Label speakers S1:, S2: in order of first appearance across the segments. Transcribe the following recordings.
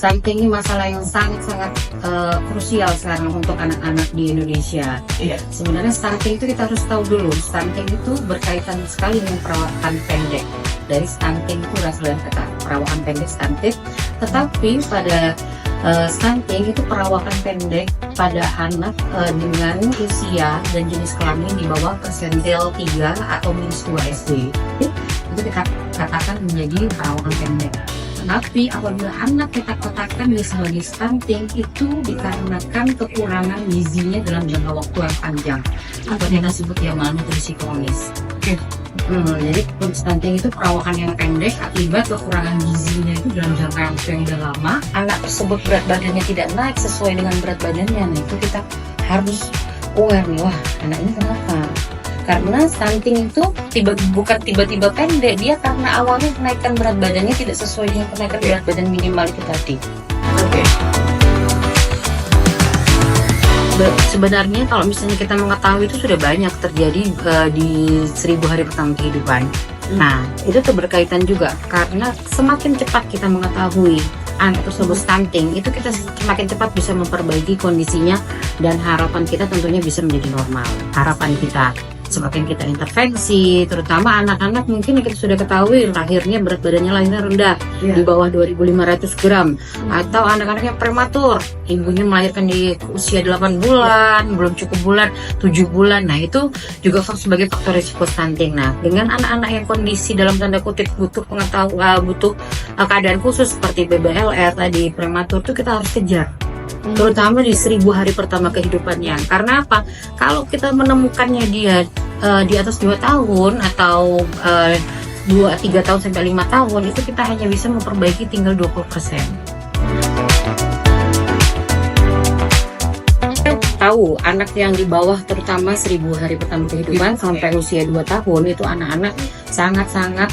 S1: Stunting ini masalah yang sangat-sangat krusial sekarang untuk anak-anak di Indonesia.
S2: Iya.
S1: Sebenarnya stunting itu kita harus tahu dulu, stunting itu berkaitan sekali dengan perawatan pendek. Dari stunting itu berasal dari kata perawatan pendek stunting, tetapi pada stunting itu perawakan pendek pada anak dengan usia dan jenis kelamin di bawah persentil 3 atau minus 2 SD. Itu kita katakan menjadi perawakan pendek. Tapi apabila anak kita katakan sebagai stunting itu dikarenakan kekurangan gizinya dalam jangka waktu yang panjang atau yang kita sebut ya malnutrisi kronis. Jadi stunting itu perawakan yang pendek akibat kekurangan gizinya itu dalam jangka waktu yang udah lama. Anak tersebut berat badannya tidak naik sesuai dengan berat badannya. Nah itu kita harus aware nih, wah anak ini kenapa? Karena stunting itu bukan tiba-tiba pendek, dia karena awalnya kenaikan berat badannya tidak sesuai dengan kenaikan berat badan minimal itu tadi.
S2: Oke.
S1: Sebenarnya kalau misalnya kita mengetahui itu sudah banyak terjadi di 1000 hari pertama kehidupan. Nah itu berkaitan juga karena semakin cepat kita mengetahui anak tersebut stunting, itu kita semakin cepat bisa memperbaiki kondisinya dan harapan kita tentunya bisa menjadi normal. Harapan kita semakin kita intervensi, terutama anak-anak mungkin yang kita sudah ketahui lahirnya berat badannya lahirnya rendah, di bawah 2.500 gram, atau anak-anak yang prematur, ibunya melahirkan di usia 8 bulan, belum cukup bulan, 7 bulan. Nah itu juga sebagai faktor risiko stunting. Nah dengan anak-anak yang kondisi dalam tanda kutip butuh pengetahuan, butuh keadaan khusus seperti BBLR tadi, prematur, itu kita harus kejar, terutama di 1000 hari pertama kehidupannya. Karena apa? Kalau kita menemukannya dia di atas 2 tahun atau 3 tahun sampai 5 tahun, itu kita hanya bisa memperbaiki tinggal 20%. Tahu anak yang di bawah terutama 1000 hari pertama kehidupan sampai usia 2 tahun itu anak-anak sangat-sangat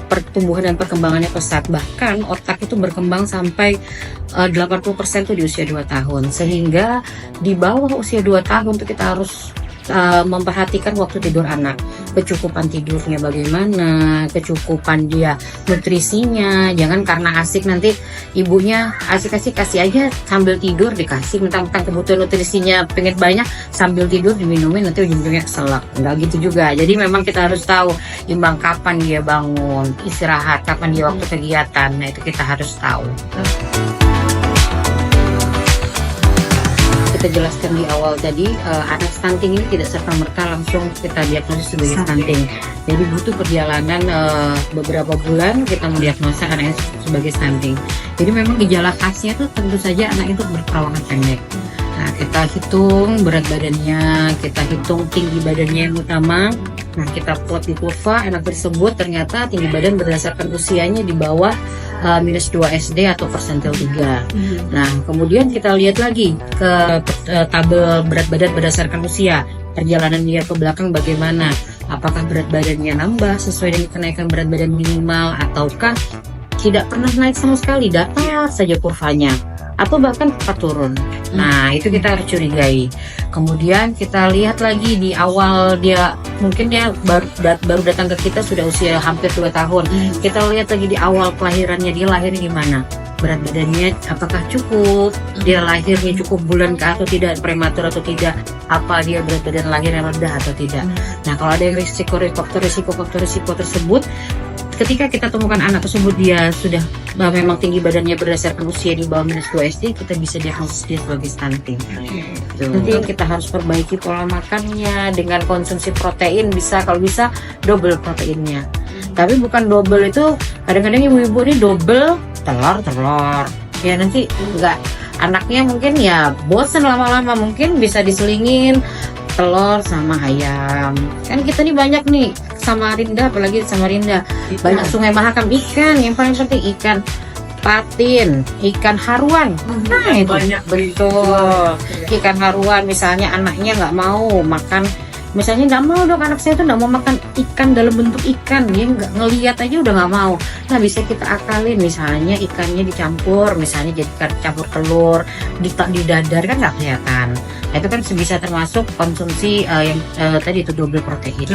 S1: pertumbuhan dan perkembangannya pesat, bahkan otak itu berkembang sampai 80% tuh di usia 2 tahun, sehingga di bawah usia 2 tahun tuh kita harus memperhatikan waktu tidur anak, kecukupan tidurnya bagaimana, kecukupan dia nutrisinya. Jangan karena asik nanti ibunya asik-asik kasih aja sambil tidur dikasih, mentang-mentang kebutuhan nutrisinya pengen banyak sambil tidur diminumin, nanti ujung-ujungnya keselak. Enggak gitu juga. Jadi memang kita harus tahu imbang kapan dia bangun, istirahat, kapan dia waktu kegiatan. Nah itu kita harus tahu. Kita jelaskan di awal tadi, anak stunting ini tidak serta-merta langsung kita diagnosis sebagai stunting. Jadi butuh perjalanan beberapa bulan kita mendiagnosa anaknya sebagai stunting. Jadi memang gejala khasnya tuh tentu saja anak itu berperawakan pendek. Nah kita hitung berat badannya, kita hitung tinggi badannya yang utama. Nah kita plot di kurva anak tersebut ternyata tinggi badan berdasarkan usianya di bawah minus 2 SD atau persentil 3. Nah kemudian kita lihat lagi ke tabel berat badan berdasarkan usia, perjalanan dia ke belakang bagaimana, apakah berat badannya nambah sesuai dengan kenaikan berat badan minimal ataukah tidak pernah naik sama sekali, datar saja kurvanya, atau bahkan cepat turun. Nah itu kita harus curigai. Kemudian kita lihat lagi di awal dia, mungkin dia baru datang ke kita sudah usia hampir 2 tahun. Kita lihat lagi di awal kelahirannya, dia lahirnya gimana, berat badannya apakah cukup, dia lahirnya cukup bulan ke atau tidak, prematur atau tidak, apa dia berat badan lahir yang rendah atau tidak. Nah kalau ada faktor risiko tersebut, ketika kita temukan anak tersebut dia sudah memang tinggi badannya berdasarkan usia di bawah minus 2 SD, kita bisa diagnosis dia sebagai stunting. Nanti kita harus perbaiki pola makannya dengan konsumsi protein, kalau bisa double proteinnya. Tapi bukan double itu, kadang-kadang ibu-ibu ini double telur. Ya nanti enggak, anaknya mungkin ya bosan lama-lama, mungkin bisa diselingin telur sama ayam. Kan kita nih banyak nih Samarinda, apalagi di Samarinda banyak Sungai Mahakam, ikan, yang paling penting ikan patin, ikan haruan. Nah itu
S2: banyak
S1: betul, ikan haruan. Misalnya anaknya nggak mau makan, misalnya nggak mau dong anak saya tuh nggak mau makan ikan dalam bentuk ikan, dia nggak ngelihat aja udah nggak mau. Nah bisa kita akalin, misalnya ikannya dicampur, misalnya jadikan campur telur di dadar, kan nggak kelihatan. Nah, itu kan bisa termasuk konsumsi yang tadi itu double protein.